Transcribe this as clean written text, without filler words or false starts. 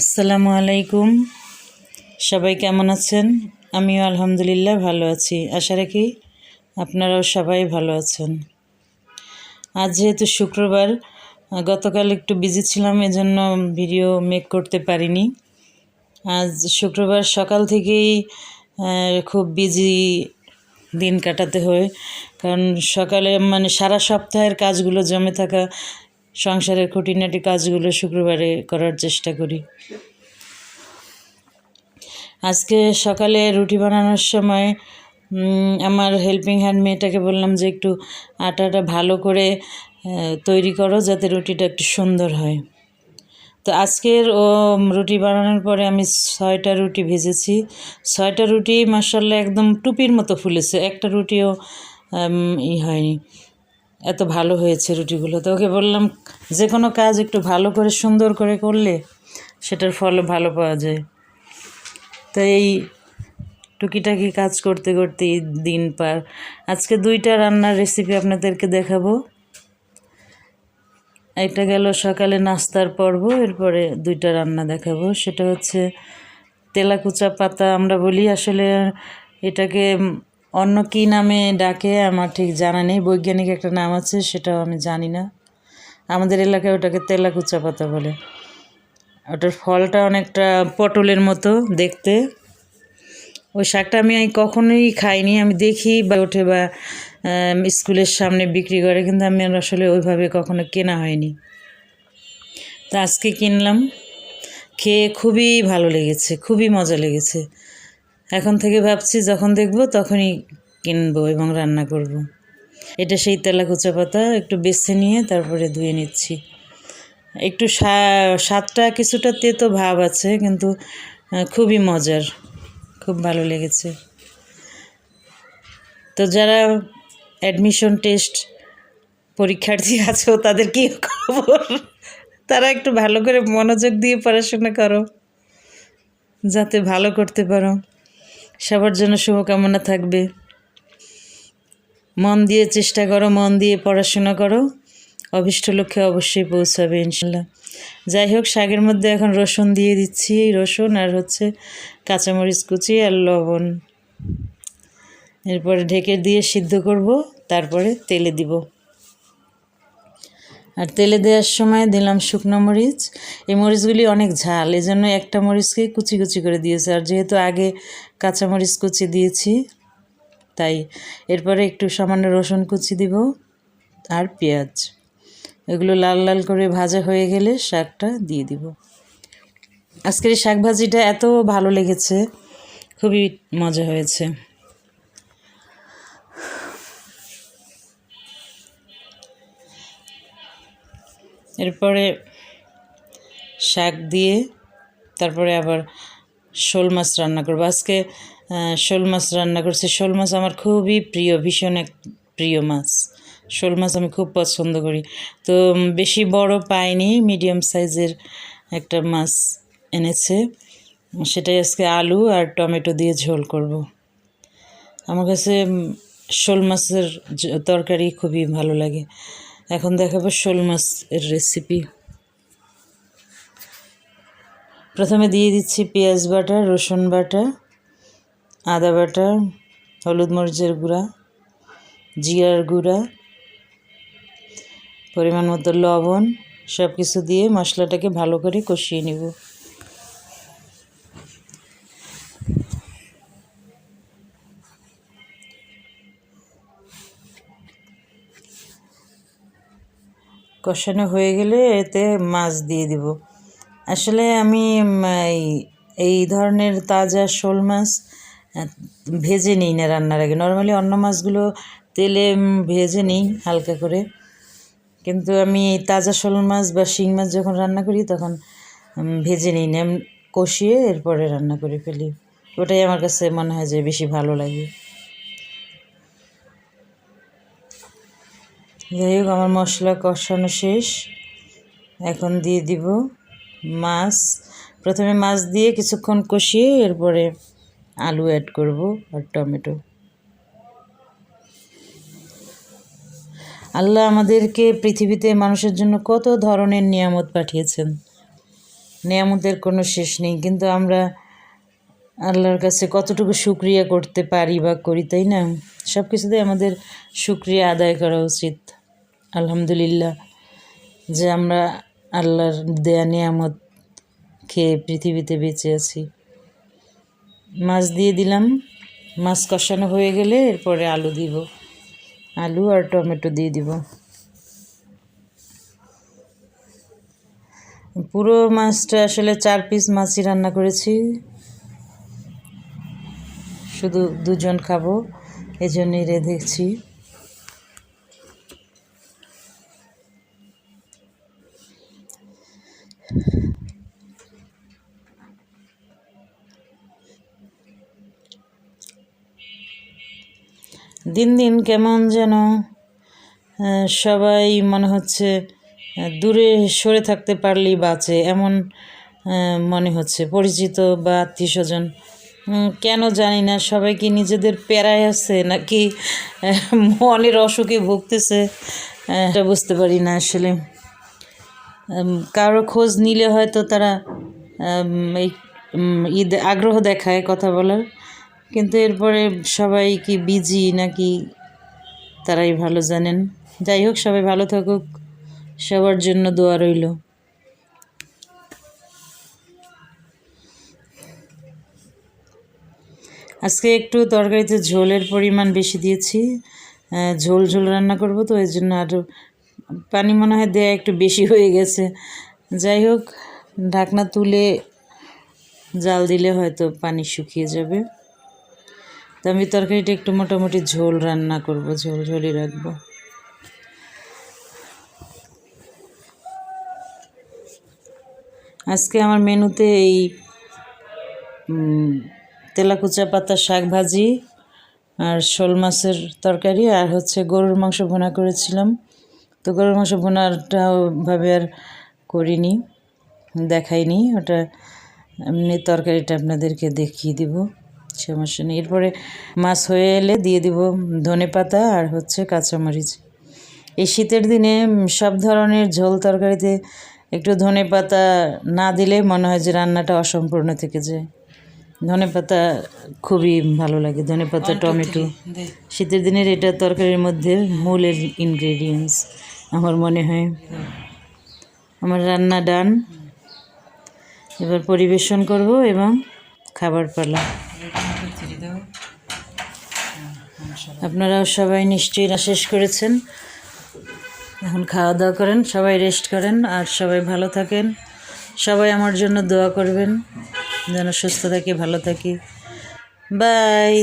আসসালামু আলাইকুম। সবাই কেমন আছেন? আমিও আলহামদুলিল্লাহ ভালো আছি। আশা রাখি আপনারাও সবাই ভালো আছেন। আজ যেহেতু শুক্রবার, গতকাল একটু বিজি ছিলাম, এজন্য ভিডিও মেক করতে পারিনি। আজ শুক্রবার সকাল থেকেই খুব বিজি দিন কাটাতে হয়, কারণ সকালে সারা সপ্তাহের কাজগুলো জমে থাকা সংসারের খুঁটিনাটি কাজগুলো শুক্রবারে করার চেষ্টা করি। আজকে সকালে রুটি বানানোর সময় আমার হেল্পিং হ্যান্ড মেয়েটাকে বললাম যে একটু আটাটা ভালো করে তৈরি করো, যাতে রুটিটা একটু সুন্দর হয়। তো আজকের রুটি বানানোর পরে আমি 6টা রুটি ভেজেছি। 6টা রুটি মাশাআল্লাহ একদম টুপির মতো ফুলেছে, একটা রুটিও হয়নি। এত ভালো হয়েছে রুটিগুলো। তো ওকে বললাম যে কোনো কাজ একটু ভালো করে সুন্দর করে করলে সেটার ফলও ভালো পাওয়া যায়। তো এই টুকিটাকি কাজ করতে করতেই দিন পার। আজকে 2টা রান্নার রেসিপি আপনাদেরকে দেখাবো। একটা গেল সকালে নাস্তার পর্ব, এরপরে 2টা রান্না দেখাবো। সেটা হচ্ছে তেলাকুচা পাতা আমরা বলি, আসলে এটাকে অন্য কী নামে ডাকে আমার ঠিক জানা নেই, বৈজ্ঞানিক একটা নাম আছে, সেটাও আমি জানি না। আমাদের এলাকায় ওটাকে তেলাকুচা পাতা বলে। ওটার ফলটা অনেকটা পটলের মতো দেখতে। ওই শাকটা আমি কখনোই খাইনি, আমি দেখি বা ওঠে বা স্কুলের সামনে বিক্রি করে, কিন্তু আমি আসলে ওইভাবে কখনো কেনা হয়নি। তো আজকে কিনলাম, খেয়ে খুবই ভালো লেগেছে, খুবই মজা লেগেছে। এখন থেকে ভাবছি যখন দেখব তখনই কিনবো এবং রান্না করব। এটা সেই তেলাকুচা পাতা, একটু বেছে নিয়ে তারপরে ধুয়ে নিচ্ছি। একটু স্বাদটা কিছুটা তেতো ভাব আছে, কিন্তু খুবই মজার, খুব ভালো লেগেছে। তো যারা অ্যাডমিশন টেস্ট পরীক্ষার্থী আছো তাদের কি খবর? তারা একটু ভালো করে মনোযোগ দিয়ে পড়াশোনা করো, যাতে ভালো করতে পারো। সবার জন্য শুভকামনা থাকবে। মন দিয়ে চেষ্টা করো, মন দিয়ে পড়াশোনা করো, অভীষ্ট লক্ষ্যে অবশ্যই পৌঁছাবে ইনশাল্লাহ। যাই হোক, শাকের মধ্যে এখন রসুন দিয়ে দিচ্ছি, রসুন আর হচ্ছে কাঁচামরিচ কুচি আর লবণ। এরপরে ঢেকে দিয়ে সিদ্ধ করব, তারপরে তেলে দিব। আর তেলে দেওয়ার সময় দিলাম শুকনো মরিচ। এই মরিচগুলি অনেক ঝাল, এই জন্য একটা মরিচকে কুচি কুচি করে দিয়েছি, আর যেহেতু আগে কাঁচামরিচ কুচি দিয়েছি তাই। এরপরে একটু সামান্য রসুন কুচি দিব আর পেঁয়াজ। এগুলো লাল লাল করে ভাজা হয়ে গেলে শাকটা দিয়ে দিব। আজকের এই শাক ভাজিটা এত ভালো লেগেছে, খুবই মজা হয়েছে। এরপরে শাক দিয়ে তারপরে আবার শোল মাছ রান্না করবো। আজকে শোল মাছ রান্না করছি। শোল মাছ আমার খুবই প্রিয়, ভীষণ এক প্রিয় মাছ। শোল মাছ আমি খুব পছন্দ করি। তো বেশি বড় পাইনি, মিডিয়াম সাইজের একটা মাছ এনেছে, সেটাই আজকে আলু আর টমেটো দিয়ে ঝোল করব। আমার কাছে শোল মাছের তরকারি খুবই ভালো লাগে। এখন দেখাবো শোল মাছের রেসিপি। প্রথমে দিয়ে দিচ্ছি পেঁয়াজ বাটা, রসুন বাটা, আদা বাটা, হলুদ মরিচের গুঁড়া, জিরার গুঁড়া, পরিমাণ মতো লবণ, সব কিছু দিয়ে মশলাটাকে ভালো করে কষিয়ে নিব। কষানো হয়ে গেলে এতে মাছ দিয়ে দিব। আসলে আমি এই ধরনের তাজা শোল মাছ ভেজে নিই না রান্নার আগে। নর্মালি অন্য মাছগুলো তেলে ভেজে নিই হালকা করে, কিন্তু আমি এই তাজা শোল মাছ বা শিং মাছ যখন রান্না করি তখন ভেজে নিই না, কষিয়ে এরপরে রান্না করে ফেলি। ওটাই আমার কাছে মনে হয় যে বেশি ভালো লাগে। যাই হোক, আমার মশলা কষানো শেষ। এখন দিয়ে দিব মাছ। প্রথমে মাছ দিয়ে কিছুক্ষণ কষিয়ে এরপরে আলু অ্যাড করব আর টমেটো। আল্লাহ আমাদেরকে পৃথিবীতে মানুষের জন্য কত ধরনের নিয়ামত পাঠিয়েছেন, নেয়ামতের কোনো শেষ নেই, কিন্তু আমরা আল্লাহর কাছে কতটুকু শুকরিয়া করতে পারি বা করি, তাই না? সব কিছুতেই আমাদের শুকরিয়া আদায় করা উচিত। আলহামদুলিল্লাহ যে আমরা আল্লাহর দেয়া নিয়ামত খেয়ে পৃথিবীতে বেঁচে আছি। মাছ দিয়ে দিলাম, মাছ কষানো হয়ে গেলে এরপরে আলু দিব, আলু আর টমেটো দিয়ে দিব। পুরো মাছটা আসলে 4 পিস মাছই রান্না করেছি, শুধু 2 জন খাবো এজন্যই রেঁধেছি। দিন দিন কেমন যেন সবাই মনে হচ্ছে দূরে সরে থাকতে পারলেই বাঁচে, এমন মনে হচ্ছে। পরিচিত বা আত্মীয় স্বজন, কেন জানি না, সবাই কি নিজেদের প্যারায় আছে নাকি মনের অসুখে ভুগতেছে, এটা বুঝতে পারি না আসলে। কারো খোঁজ নিলে হয়তো তারা এই আগ্রহ দেখায় কথা বলার, কিন্তু এরপরে সবাই কি বিজি নাকি তারাই ভালো জানেন। যাই হোক, সবাই ভালো থাকুক, সবার জন্য দোয়া রইল। আজকে একটু তরকারিতে ঝোলের পরিমাণ বেশি দিয়েছি, ঝোল ঝোল রান্না করব তো এই জন্য আরও পানি মনে হয় দেয়া একটু বেশি হয়ে গেছে। যাই হোক, ঢাকনা তুলে জাল দিলে হয়তো পানি শুকিয়ে যাবে। তো আমি তরকারিটা একটু মোটামুটি ঝোল রান্না করব, ঝোল ঝোলই রাখবো। আজকে আমার মেনুতে এই তেলাকুচা পাতা শাক ভাজি আর শোল মাছের তরকারি আর হচ্ছে গরুর মাংস ভুনা করেছিলাম। তো গরুর মাংস ভুনাটাও ভাবে আর করিনি, দেখাইনি, ওটা এমনি তরকারিটা আপনাদেরকে দেখিয়ে দিব, সমস্যা নেই। এরপরে মাছ হয়ে এলে দিয়ে দিব ধনেপাতা আর হচ্ছে কাঁচামরিচ। এই শীতের দিনে সব ধরনের ঝোল তরকারিতে একটু ধনেপাতা না দিলে মনে হয় যে রান্নাটা অসম্পূর্ণ থেকে যায়। ধনেপাতা খুবই ভালো লাগে, ধনেপাতা টমেটো। শীতের দিনের এটা তরকারির মধ্যে মূল ইনগ্রেডিয়েন্টস আমার মনে হয়। আমার রান্না ডান, এবার পরিবেশন করব এবং খাবার পালা। আপনারাও সবাই নিশ্চয়ই শেষ করেছেন, এখন খাওয়া দাওয়া করেন, সবাই রেস্ট করেন আর সবাই ভালো থাকেন। সবাই আমার জন্য দোয়া করবেন যেন সুস্থ থাকি, ভালো থাকি। বাই।